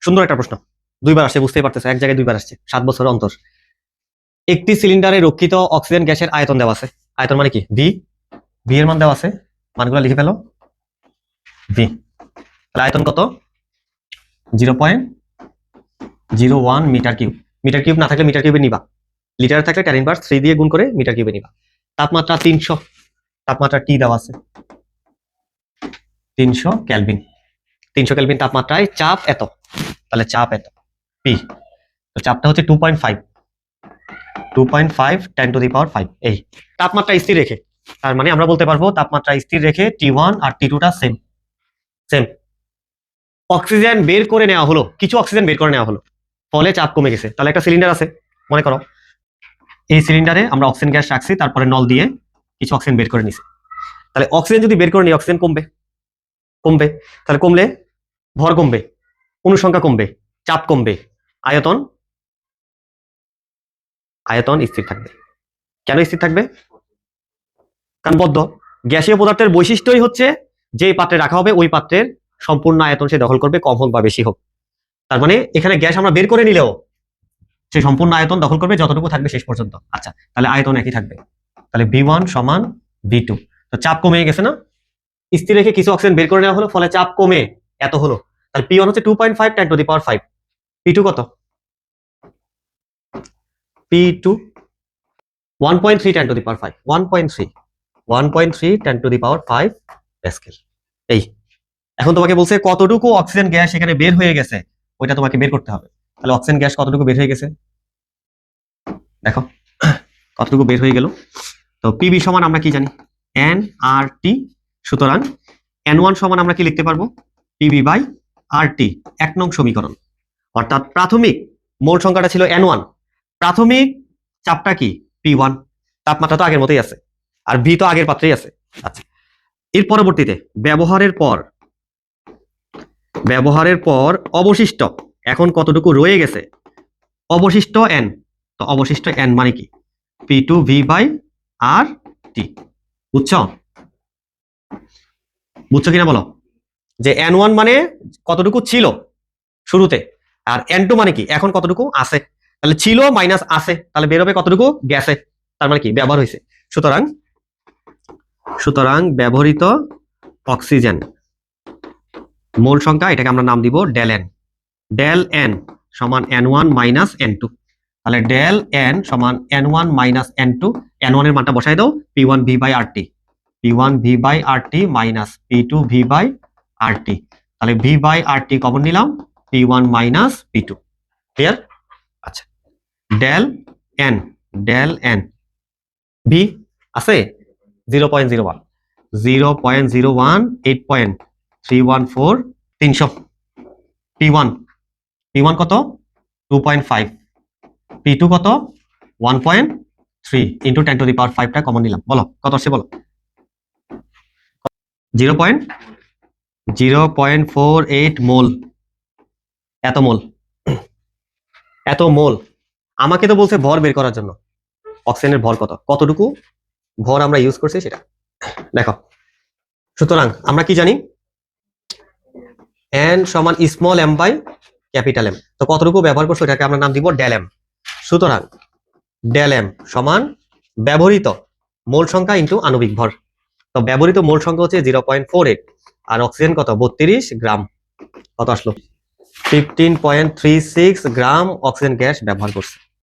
সুন্দর একটা প্রশ্ন, দুইবার আসছে, বুঝতেই পারতেছো, এক জায়গায় দুইবার আসছে, 7 বছর অন্তর। একটি সিলিন্ডারে রক্ষিত অক্সিজেন গ্যাসের আয়তন দেওয়া আছে। আয়তন মানে কি? ভি। ভি এর মান দেওয়া আছে, মানগুলো লিখে ফেলো। ভি, তাহলে আয়তন কত? 0.01 মিটার কিউব। মিটার কিউব না থাকলে মিটার কিউবে নিবা, লিটার থাকলে tan ইনভার্স 3 দিয়ে গুণ করে মিটার কিউবে নিবা। তাপমাত্রা 300, তাপমাত্রা টি দেওয়া আছে 300 কেলভিন। 300 কেলভিন তাপমাত্রায় চাপ এত, তাহলে চাপ এত পি। তো চাপটা হচ্ছে 2.5 10 টু দি পাওয়ার 5। এই তাপমাত্রা স্থির রেখে, তার মানে আমরা বলতে পারবো তাপমাত্রা স্থির রেখে T1 আর T2 টা সেম সেম। অক্সিজেন বের করে নেওয়া হলো, কিছু অক্সিজেন বের করে নেওয়া হলো, ফলে চাপ কমে গেছে। তাহলে একটা সিলিন্ডার আছে, মনে করো এই সিলিন্ডারে আমরা অক্সিজেন গ্যাস রাখছি, তারপরে নল দিয়ে কিছু অক্সিজেন বের করে নিছি। তাহলে অক্সিজেন যদি বের করে নিই, অক্সিজেন কমবে, কমবে। তাহলে কমলে ভর কমবে, অনুসংখ্যা কমবে, চাপ কমবে, আয়তন আয়তন স্থির থাকবে। কেন স্থির থাকবে? কারণ বদ্ধ গ্যাসীয় পদার্থের বৈশিষ্ট্যই হচ্ছে যে পাত্রে রাখা হবে ওই পাত্রের সম্পূর্ণ আয়তন সে দখল করবে, কম হোক বা বেশি হোক। তার মানে এখানে গ্যাস আমরা বের করে নিলেও সে সম্পূর্ণ আয়তন দখল করবে যতটুকু থাকবে শেষ পর্যন্ত। আচ্ছা, তাহলে আয়তন একই থাকবে। তাহলে V1 সমান V2। তো চাপ কমে গেছে না, স্থির রেখে কিছু অক্সিজেন বের করে নেওয়া হলো, ফলে চাপ কমে এত হলো। তাহলে P1 হচ্ছে 2.5 10 টু দি পাওয়ার 5। P2 কত? P2 1.3 10 to the power 5। 1.3 10 to the power 5 Pascal. এই এখন তোমাকে বলছে কতটুকু অক্সিজেন গ্যাস এখানে বের হয়ে গেছে, ওইটা তোমাকে বের করতে হবে। তাহলে অক্সিজেন গ্যাস কতটুকু বের হয়ে গেছে দেখো, কতটুকু বের হয়ে গেল। তো পিবি সমান আমরা কি জানি? nRT। সুতরাং n1 সমান আমরা কি লিখতে পারবো? PV/RT, 1 নং সমীকরণ। অর্থাৎ প্রাথমিক মোল সংখ্যাটা ছিল n1, প্রাথমিক চাপটা কি? P1, তাপমাত্রা তো আগের মতোই আছে, আর ভি তো আগের পাত্রেই আছে। আচ্ছা, এর পরবর্তীতে ব্যবহারের পর অবশিষ্ট এখন কতটুকু রয়ে গেছে? অবশিষ্ট n। তো অবশিষ্ট n মানে কি? P2V/RT। বুঝছো? বুঝছো কিনা বলো? যে n1 মানে কতটুকু ছিল শুরুতে, আর n2 মানে কি এখন কতটুকু আছে। তাহলে ছিল মাইনাস আছে, তাহলে বের হবে কতটুকু গেছে, তার মানে কি ব্যবহার হয়েছে। সুতরাং ব্যবহৃত অক্সিজেন মোল সংখ্যা, এটাকে আমরা নাম দিব ডেল এন। ডেল এন সমান n1 মাইনাস n2। তাহলে ডেল এন সমান n1 মাইনাস n2। n1 এর মানটা বসাই দাও, P1V/RT, P1V/RT মাইনাস P2V/RT। তাহলে V/RT কমন নিলাম, P1 মাইনাস P2। ক্লিয়ার? আচ্ছা, ডেল এন ভি আছে 0.01 0.01 8.314 300। P1 কত? 2.5। P2 কত? 1.3 ইন্টু 10 টু দি পাওয়ার 5 টা কমন নিলাম। বলো কত আসছে বলো। 0.48 মোল। এত মোল। আমাকে তো বলছে ভর বের করার জন্য, অক্সিজেনের ভর কতটুকু ভর আমরা ইউজ করছি সেটা দেখো। সুতরাং আমরা কি জানি? n সমান small m by capital M। তো কতটুকু ব্যবহার করছো এটাকে আমরা নাম দিব ডেল m। সুতরাং ডেল m সমান ব্যবহৃত মোল সংখ্যা ইন্টু আণবিক ভর। তো ব্যবহৃত মোল সংখ্যা হচ্ছে 0.48, আর অক্সিজেন কত? 32 গ্রাম। কত আসলো? 15.36 গ্রাম অক্সিজেন গ্যাস ব্যবহার করছে।